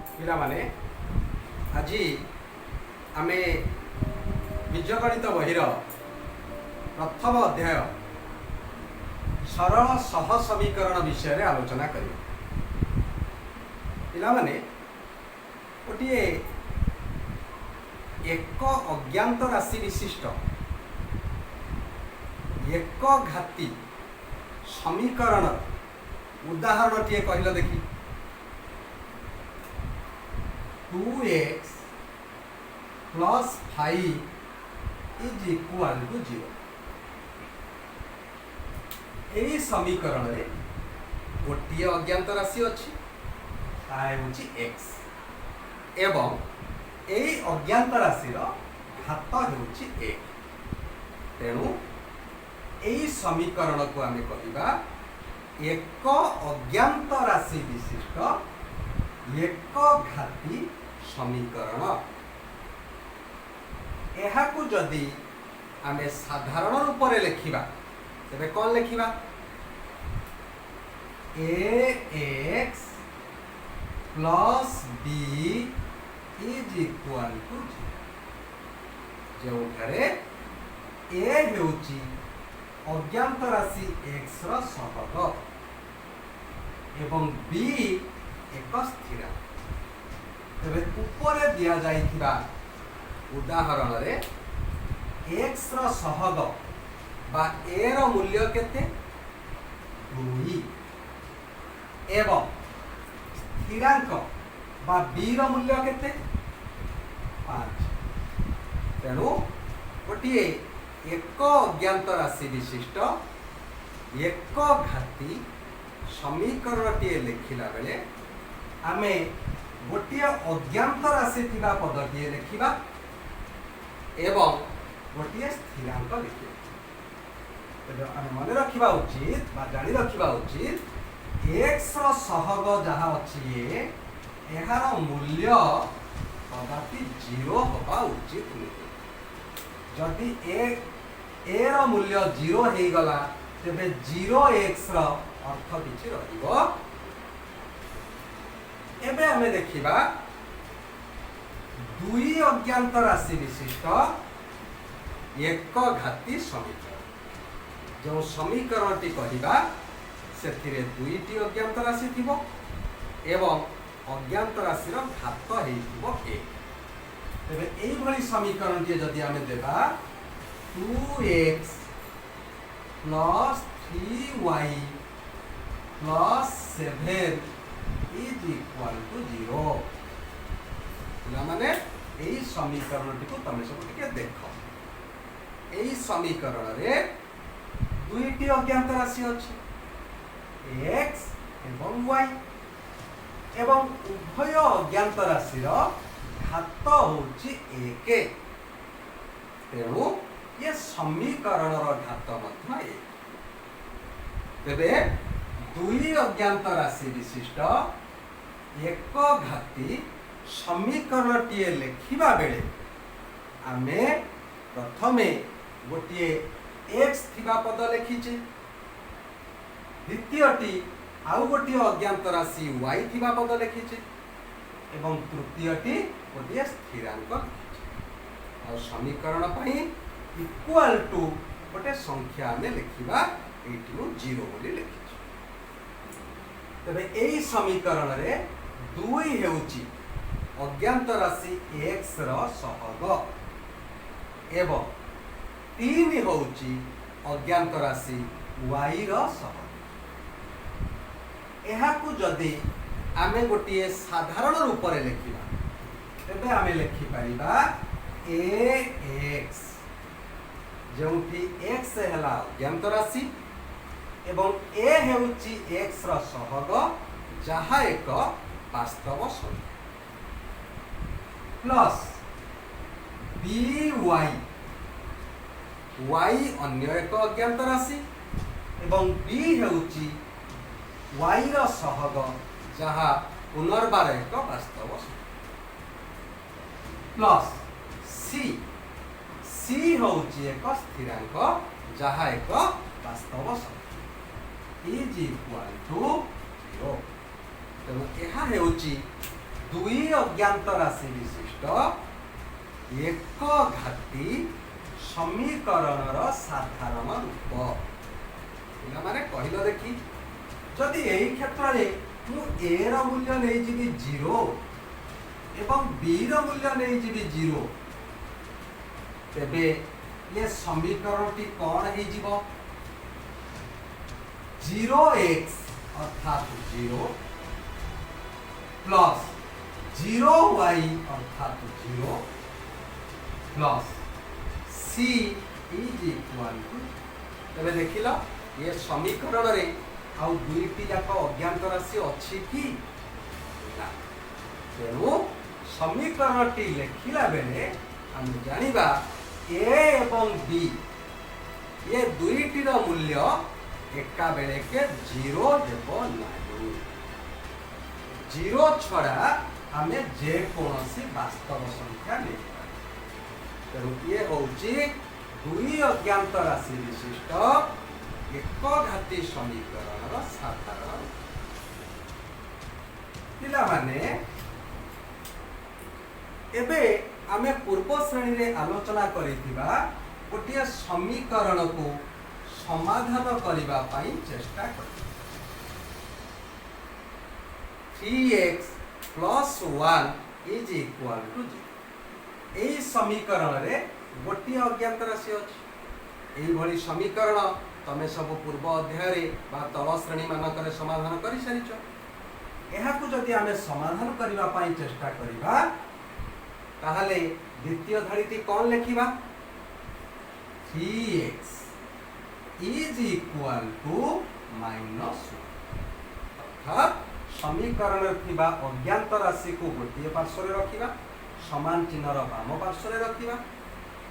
पिला माने आज आमे बीजगणित बहिर प्रथम अध्याय सरल सह समीकरण विषय रे आलोचना करियो। पिला माने गोटे एक अज्ञात राशि विशिष्ट एक घाती समीकरण उदाहरण टे कहल देखी 2x plus 5 is equal to 0। यही समीकरण रे गोटे अज्ञात राशि अच्छी x एवं यही अज्ञात राशि घात होउछि 1। तेणु यही समीकरण को आम कहवा एक अज्ञात राशि विशिष्ट एक घाती समीकरण। यह जदि आम साधारण रूप में लिखा तेरे कौन लिखा ax plus b is equal to जो a हेउची अज्ञात राशि x रो सहग एवं b एक स्थिरांक। तेरे ऊपर दिया जाइथिबा उदाहरण रे x रो सहग बा a रो मूल्य केते 2 एवं स्थिरांक बा b रो मूल्य केते 5। तेणु गोटे एक अज्ञात राशि विशिष्ट एक घाती समीकरण टे लिखिला बेले आमे गोटे अज्ञात राशि थिबा पदटी लिखिबा एवं गोटे स्थिरांक लिखिबा। तो आमे मन रखिबा उचित बा जानि रखिबा उचित x रो सहग जहा अछि एहार मूल्य कदापि 0 होबा उचित नहीं। जदि a रो मूल्य 0 हे गला तेबे 0x रो अर्थ किछि रहिबो। एबे हमें देखिबा दुई अज्ञात राशि विशिष्ट एक घाती समीकरण। जो समीकरण टी कहिबा सेथिरे दुईटी अज्ञात राशि थिबो एवं अज्ञात राशि रो घात हेइथिबो 1। तेबे एई भली समीकरण टी जदि हमें देबा 2x plus 3y plus 7 is equal to 0। माने यही समीकरण टी को तमे सब टिके देखो। यही समीकरण रे दुईटी अज्ञात राशि अछि x एवं y एवं उभय अज्ञात राशि रो घात होछि 1। तेणु ये समीकरण रो घात मध्य 1। तेबे दुई अज्ञात राशि विशिष्ट एक घाती समीकरण टी लिखिबा बेले आमे प्रथमे गोटे x थिबा पद लिखिचे द्वितीयटी आउ गोटे अज्ञात राशि y थिबा पद लिखिचे एवं तृतीयटी गोटे स्थिरांक लिखिचे। और समीकरण पई इक्वल टू गोटे संख्या आमे लिखिबा एठू 0 बोली लिखिचे। तबे एई समीकरण रे 2 हेउची अज्ञात राशि x रो सहग एवं 3 होउची अज्ञात राशि y रो सहग। एहाकु जदि आमे गोटे साधारण रूप रे लिखिबा तेबे आमे लिखि परिबा ax जोंठी x हैला अज्ञात राशि एवं a हेउची x रो सहग जहा एक वास्तव संख्या प्लस by y अन्य एक अज्ञात राशि एवं b हेउची y रो सहग जहा पुनर्बार एक वास्तव संख्या प्लस c होउची एक स्थिरांक जहा एक वास्तव संख्या इज इक्वल टू 0। तेणु यह दुई अज्ञात राशि विशिष्ट एक घाती समीकरण साधारण रूप पे कहल देखी जदि यही क्षेत्र में मु ए र मूल्य नहीं जीवी 0 एवं बी र मूल्य नहीं जीवी 0 तेबे ये समीकरण टी कौन है जीवो 0x अर्थात 0 प्लस 0y अर्थात 0 plus c is equal to तबे देखिल ये समीकरण रे आउ दुईटी जाक अज्ञात राशि अच्छी कि ना तेणु समीकरण टी लिखिला बेले हम जानिबा ए एवं बी ये दुईटीर मूल्य एका बेले के 0 देबो नाही 0 छड़ा आमे जे कोनोसी वास्तव संख्या ले तेणु ये होची दुई अज्ञात राशि विशिष्ट एक घाती समीकरण साधारण पिला माने एबे आमे पूर्व श्रेणी रे आलोचना करिथिबा गोटे समीकरण को समाधान करिबा पई चेष्टा करि 3x + 1 इज इक्वल टू 0 एई समीकरण रे गोटे अज्ञात राशि अछि एई भली समीकरण तमे सब पूर्व अध्याय रे बा तल श्रेणी मानकर समाधान करि सारिछो एहा को जदि आमे समाधान करिबा पई चेष्टा करिबा ताहले द्वितीय धाड़ीटी कौन लिखिबा 3x इज इक्वल टू -1 अर्थात समीकरण थिबा अज्ञात राशि को गोटे पार्श्व रे रखिबा समान चिन्हर वाम पार्श्व रे रखिबा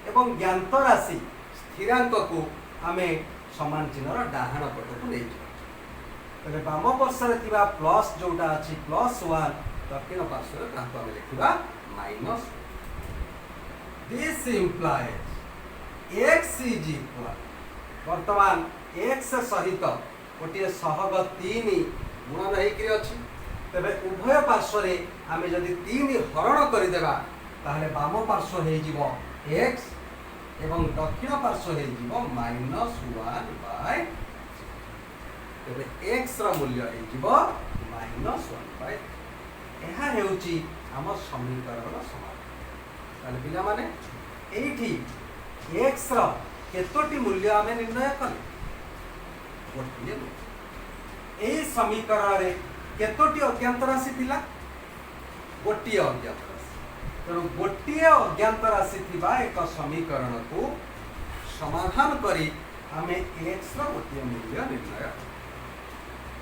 एवं ज्ञात राशि स्थिरांक को आमे समान चिन्हर डाहाण पट को ले तबे वाम पार्श्व रे थिबा प्लस जोटा अछि +1 दक्षिण पार्श्व रे ताको आमे लिखिबा -1 this implies x is equal वर्तमान x सहित गोटे सहग 3 गुणन होइकरी अछि तबे उभय पार्श्व रे आमे जदि 3 हरण करि देबा ताहले वाम पार्श्व हे जीवो x एवं दक्षिण पार्श्व हे जीवो -1/3 तबे x रा मूल्य हे जीवो -1/3 एहा हेउची हम समीकरण समाधान ताले पिला माने एठी x रा केतोटी मूल्य आमे निर्णय कले गोटिए एही समीकरण रे केतोटी अज्ञात राशि थिला गोटिए अज्ञात राशि तेणु गोटिए अज्ञात राशि थिबा एक समीकरण को समाधान करी आमे x रा गोटिए मूल्य निर्णय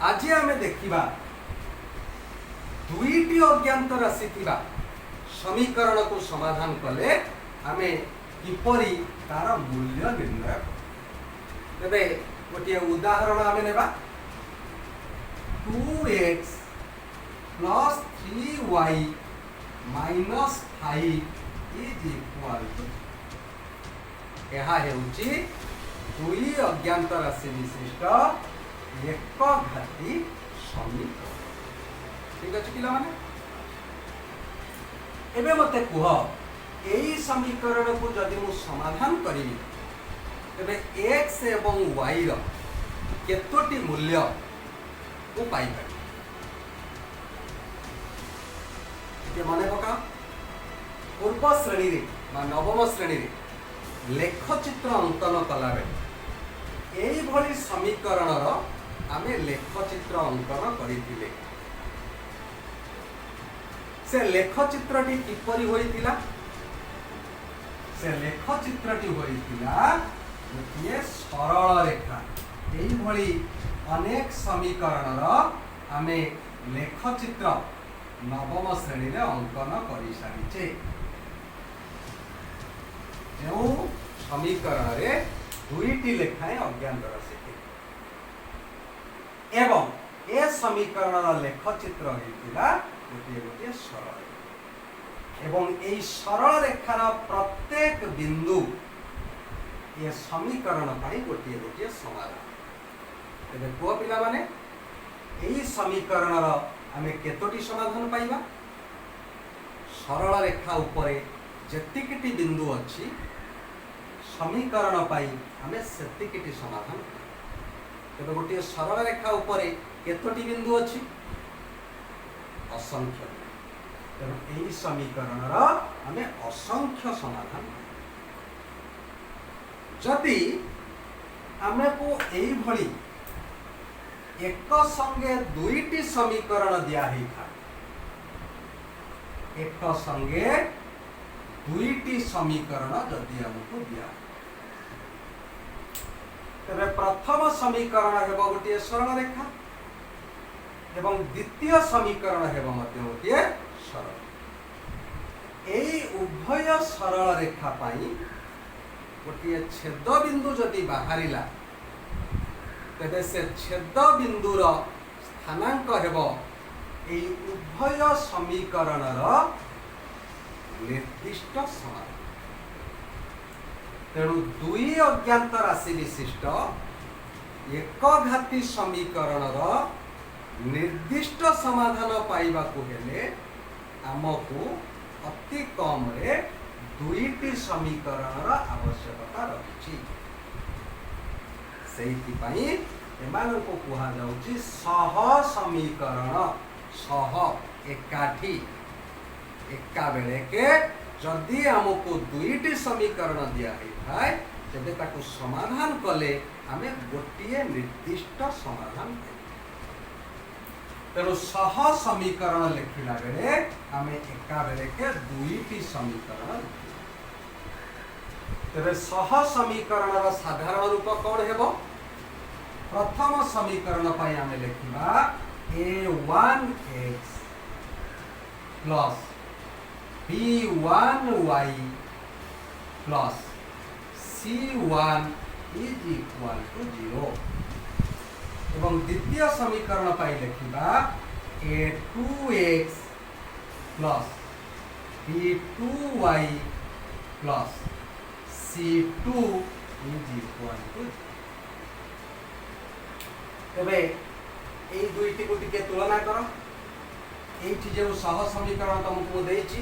आज आमे देखिबा दुईटी अज्ञात राशि थिबा समीकरण को समाधान कले आमे किपरि तार मूल्य निर्णय तबे गोटे उदाहरण आमे नेबा 2x + 3y - 5 is equal to एहा हेउची दुई अज्ञात राशि विशिष्ट एक घाती समीकरण ठीक अछि पिला माने एबे मते कुह एई समीकरण को जदि मु समाधान करिवि तबे x एवं y रो केतोटी मूल्य को पाई पारि के माने पका पूर्व श्रेणी रे बा नवम श्रेणी रे लेखचित्र अंकन कला बेले एई भली समीकरण रो आमे लेखचित्र अंकन करिथिले से लेखचित्रटी किपरि होइतिला से लेखचित्रटी होइतिला गोटे सरल रेखा एई भली अनेक समीकरण रो आमे लेखचित्र नवम श्रेणी रे अंकन करि सारिचे जो समीकरण रे दुईटी लेखाएं अज्ञात राशि एवं ए समीकरण रो लेखचित्र होइतिला गोटे गोटे सरल एवं एई सरल रेखार प्रत्येक बिंदु ये समीकरण पाई गोटे गोटे समाधान तेबे को पिला माने एई समीकरण रो आमे केतोटी समाधान पाइबा सरल रेखा उपरे जेतिकिटी बिंदु अच्छी समीकरण पाई आमे सेतिकिटी समाधान तेबे गोटे सरल रेखा उपरे केतोटी बिंदु अच्छी असंख्य तेणु यही समीकरण आमे असंख्य समाधान जदि आमे को यही भली एक संगे दुईटी समीकरण दिया ही था एक संगे दुईटी समीकरण जदि हमको दिया तेरे प्रथम समीकरण हेबो गोटे सरल रेखा एवं द्वितीय समीकरण हेबो मध्य गोटे सरल एई उभय सरल रेखा पाई गोटे छेद बिंदु जदि बाहरिला तेबे से छेद बिंदुर स्थानांक हेबो एई उभय समीकरणर निर्दिष्ट समाधान तेणु दुई अज्ञात राशि विशिष्ट एक घाती समीकरणर निर्दिष्ट समाधान पाइबा को हेले आमको अति कम रे दुईटी समीकरणर आवश्यकता रही सेहिपाई एमानको कुहा जाउची सह समीकरण सह एकाठी एका बेले के जदि हमको दुईटी समीकरण दिया है तेबे ताकू समाधान कले आमे गोटिए निर्दिष्ट समाधान पाइबा तेणु सह समीकरण लिखिला बेले आमे एका बेले के दुईटी समीकरण तेरे सह समीकरण साधारण रूप कौन हेबो प्रथम समीकरण पाई आमे लिखिबा a1x plus b1y plus c1 is equal to 0 एवं द्वितीय समीकरण पाई लिखिबा a2x plus b2y plus C2 is equal to तबे ए दुईटी को टिके तुलना करो एठी जे सह समीकरण तुमको देछि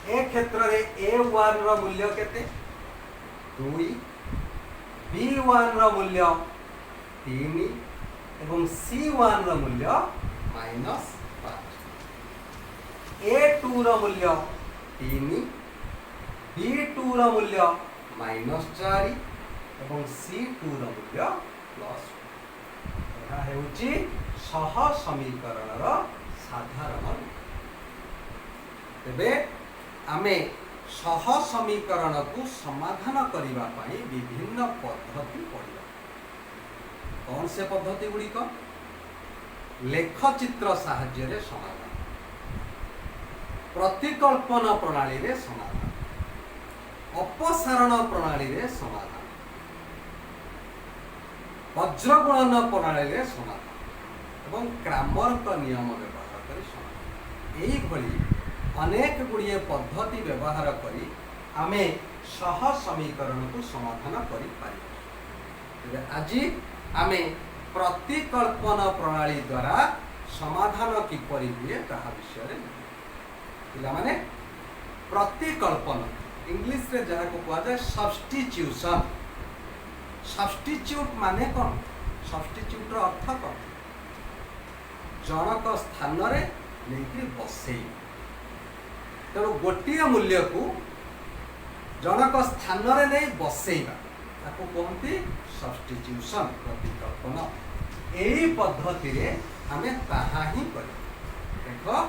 ए क्षेत्र रे a1 रो मूल्य केते 2 b1 रो मूल्य 3 एवं c1 रो मूल्य -5 a2 रो मूल्य 3 B2 ର मूल्य -4 एवं C2 ର मूल्य प्लस ଏହା ହେଉଛି ସହ ସମୀକରଣର ସାଧାରଣ ତେବେ ଆମେ ସହ ସମୀକରଣକୁ ସମାଧାନ କରିବା ପାଇଁ ବିଭିନ୍ନ ପଦ୍ଧତି ପଢ଼ିବା कौन से पद्धति गुड़िक लेखचित्र साहाय्य समाधान प्रतिकल्पन प्रणाली रे समाधान अपसारण प्रणाली रे समाधान वज्रगुणन प्रणाली रे समाधान एवं क्रामर का नियम व्यवहार करी समाधान एही भली अनेक गुड़िए पद्धति व्यवहार करी आमे सह समीकरण को समाधान करि पारि आज आमे प्रतिकल्पन प्रणाली द्वारा समाधान किपरि हुए ताहा विषय रे पिला माने प्रतिकल्पन इंग्लिश रे जहा को कहा जाए सब्स्टिट्यूशन सब्स्टिट्यूट माने कौन सब्स्टिट्यूट रो अर्थ कौन जनक स्थान रे लेकि बसई तेणु गोटिए मूल्य को जनक स्थान रे नहीं बसईबा ताको कहती सब्स्टिट्यूशन प्रतिकल्पन एही पद्धति रे आमे ताहा ही करी देखो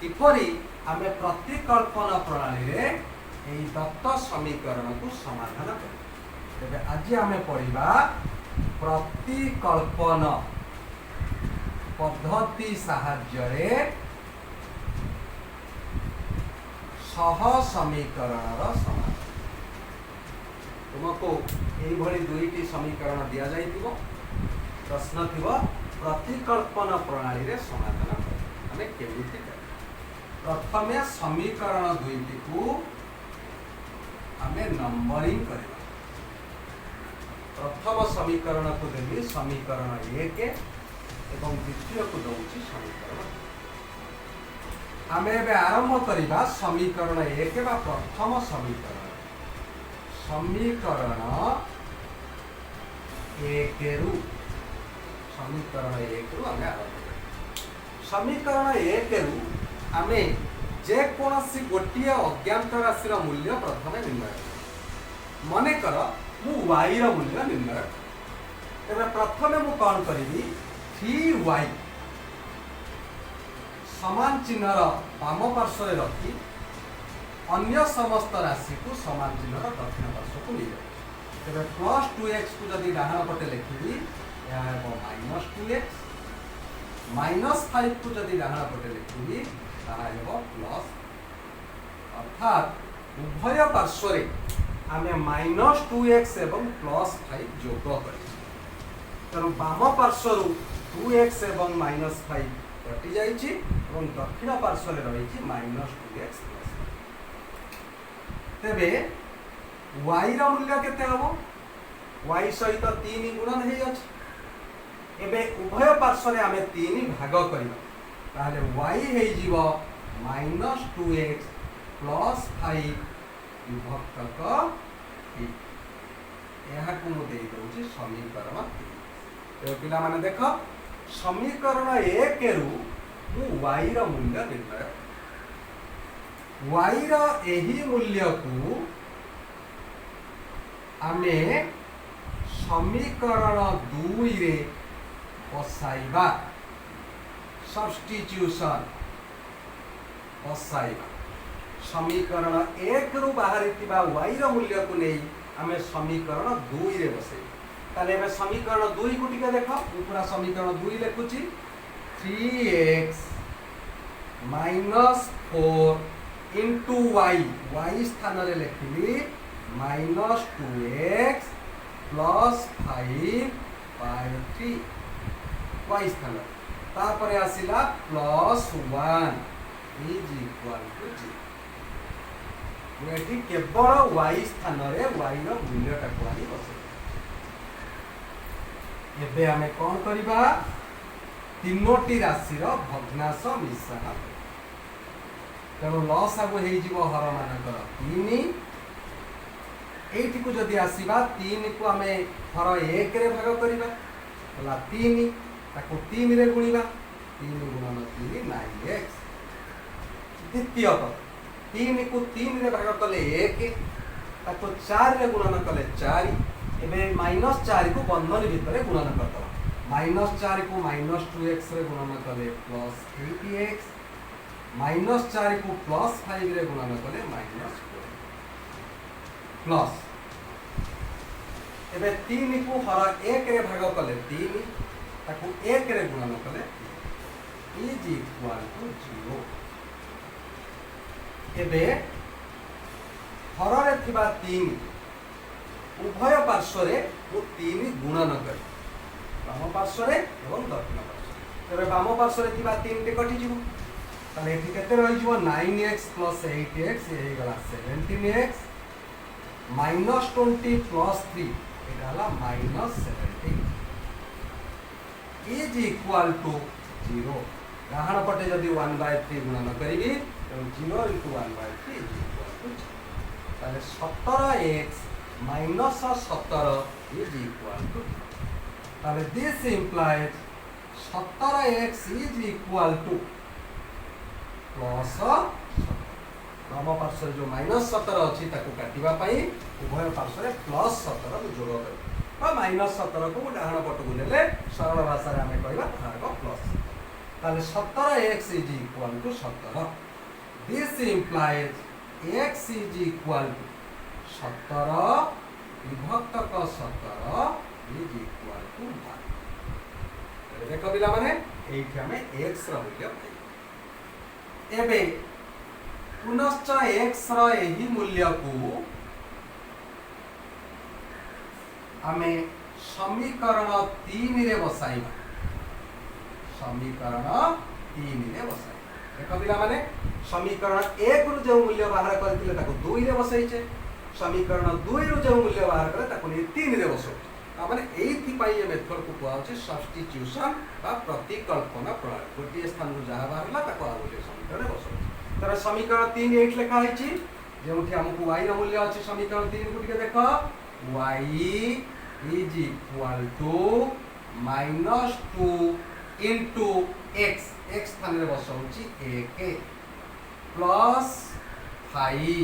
किपरि आमे प्रतिकल्पन प्रणाली रे एही दत्त समीकरण को समाधान करी तेबे आज आमे पढ़िबा प्रतिकल्पन पद्धति साहाय्य रे सह समीकरण समाधान तुमको यही भली दुईटी समीकरण दिया जाइतिबो प्रश्न थिबो प्रतिकल्पन प्रणाली रे समाधान आमे केमिति प्रथमे समीकरण दुईटी को आमे नंबरिंग करबा प्रथम समीकरण को देबी समीकरण 1 एवं द्वितीय को दउची समीकरण आमे एबे आरंभ करिबा समीकरण 1 बा प्रथम समीकरण समीकरण 1 रु समीकरण 1 रु आमे आरंभ करिबा समीकरण 1 रु आमे जे कोनसी गोटिए अज्ञात राशि मूल्य प्रथम निर्णय मन कर मु y रो मूल्य निर्णय एबे प्रथम मु कौन करी 3y समान चिन्हर वाम पार्श्व रखी अन्य समस्त राशि को समान चिन्हर दक्षिण पार्श्व को नहीं तेरे प्लस 2x को जदि डाहाण पटे लिखी माइनस 2x -5 को जदि डाहाण पटे लिखी प्लस अर्थात उभय पार्श्व आमे -2x एवं +5 जोग कर तेणु बाम पार्श्व 2x एवं -5 कटि जाइछि एवं दक्षिण पार्श्व रही -2x तेबे y रो मूल्य केते हबो y सहित 3 गुणन हे अछि एबे उभय पार्श्व रे आमे 3 भाग करिबा ताले y हे जीवो -2x + 5 विभक्तक यहाँ को मु दे दउछि समीकरण 3 ए पिला माने देखो समीकरण 1 रु मु y रो मूल्य निर्णय y रो एही मूल्य को आमे समीकरण 2 रे बसाइबा सब्स्टिट्यूशन बसाइबा समीकरण 1 रु बाहरी थिबा y रो मूल्य को नै आमे समीकरण 2 रे बसाइ ताले एबे समीकरण 2 को टिके देखो पूरा समीकरण 2 लिखुची 3x -4 into y स्थान रे लिखिली -2x + 5/3 y स्थान तापर आसिला +1 is equal to 0 एठी केवल y स्थान रे y रो मूल्य टाको आनी बसे एबे आमे कोन करिबा तीनोटी राशि रो भग्नांश मिश्रण तेणु लसागु हे जीवो हर मानकर 3 एठी को जदि आसीबा 3 को आमे हर 1 रे भाग करिबा होला 3 ताको 3 रे गुणिबा 3 गुणन 3 9x द्वितीय पद 3 को 3 रे भाग कले 1 ताको 4 रे गुणन कले 4 एबे -4 को बंधन भितर गुणन करतबा -4 को -2x रे गुणन कले +8x -4 को +5 रे गुणन कले -4 प्लस एबे 3 को हर 1 रे भाग कले 3 ताको 1 रे गुणन कले इज इक्वल टू 0 एबे हर रे थिबा 3 उभय पार्श्व रे वो 3 गुणन करी वाम पार्श्व रे एवं दक्षिण पार्श्व तेरे वाम पार्श्व रे थिबा 3 टे कटि जिवो ताले एठी केते रहि जिवो 9x + 8x हे गला 17x -20 + 3 एटा हला -17 इज इक्वल टू 0 डाहाण पटे जदि 1/3 गुणन करिबी तो 0 * 1/3 इज इक्वल टू 0 ताले 17x -17 is equal to ताले this implies 17x is equal to plus वाम पार्श्व जो -17 अछि ताको काटिबा पई उभय पार्श्व रे +17 को जोड़ कर बा -17 को डाहाण पट को नेले सरल भाषा रे हमें कहबा ताको प्लस ताले 17x is equal to 17 this implies x is equal to 17 विभक्तक 17 इज इक्वल टू 1 देखो पिला माने एठी हमें x रो मूल्य पाई एबे पुनश्च x रो एही मूल्य को हमें समीकरण 3 रे बसाइबा समीकरण 3 रे बसाइ देखो पिला माने समीकरण 1 रु जो मूल्य बाहर करथिले ताको 2 रे बसाइचे समीकरण 2 रु जो मूल्य बाहर करे ताको 3 रे बसो मैंने ये मेथड को कहुचे सब्स्टिट्यूशन बा प्रतिकल्पना प्रणाली गोटे स्थान जहाँ बाहर गोटे समीकरण बस तर समीकरण 3 ये लिखा है जो आमको y मूल्य अच्छे समीकरण 3 को देख y is equal to -2 into x x स्थान में बसाऊँगी 1 प्लस 5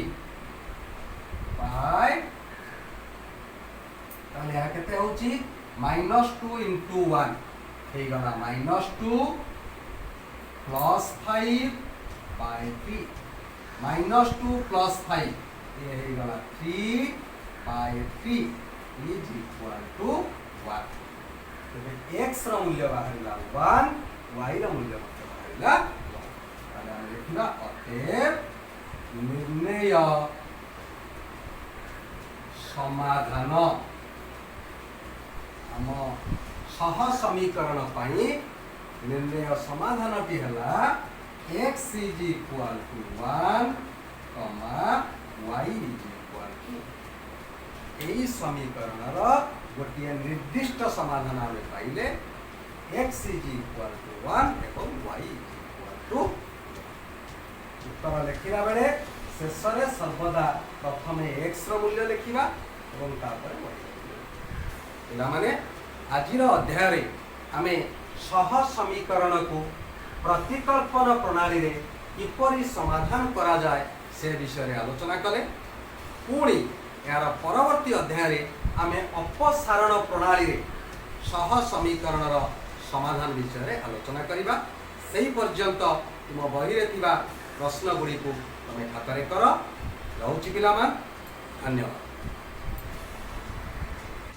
बाय ताले या केते होची -2 इंटू 1 हे गला -2 प्लस 5 बाय 3 -2 प्लस 5 ये हे गला 3 बाय 3 इज इक्वल टू 1 तबे x रा मूल्य बाहरला 1 y रा मूल्य बाहरला 1 ताले हम लिखना अतएव निर्णय समाधान आम सह समीकरण पाई निर्णय समाधान टी हला x is equal to 1 y is equal to एई समीकरण रो गोटे निर्दिष्ट समाधान आमे पाइले x इज इक्वल टू 1 एवं y इज इक्वल टू उत्तर लिखिला बेले शेष रे सर्वदा प्रथमे x रो मूल्य लिखिबा एवं तापर y पिला माने आजिर अध्याय रे आमे सह समीकरण को प्रतिकल्पन प्रणाली रे किपरि समाधान करा जाय से विषय रे आलोचना कले पुणी यार परवर्ती अध्याय रे आमे अपसारण प्रणाली रे सह समीकरण रो समाधान विषय रे आलोचना करिबा सेही पर्यंत तुम बही रे थिबा प्रश्न गुडी को तमे खाता रे कर रहउची पिला मान धन्यवाद।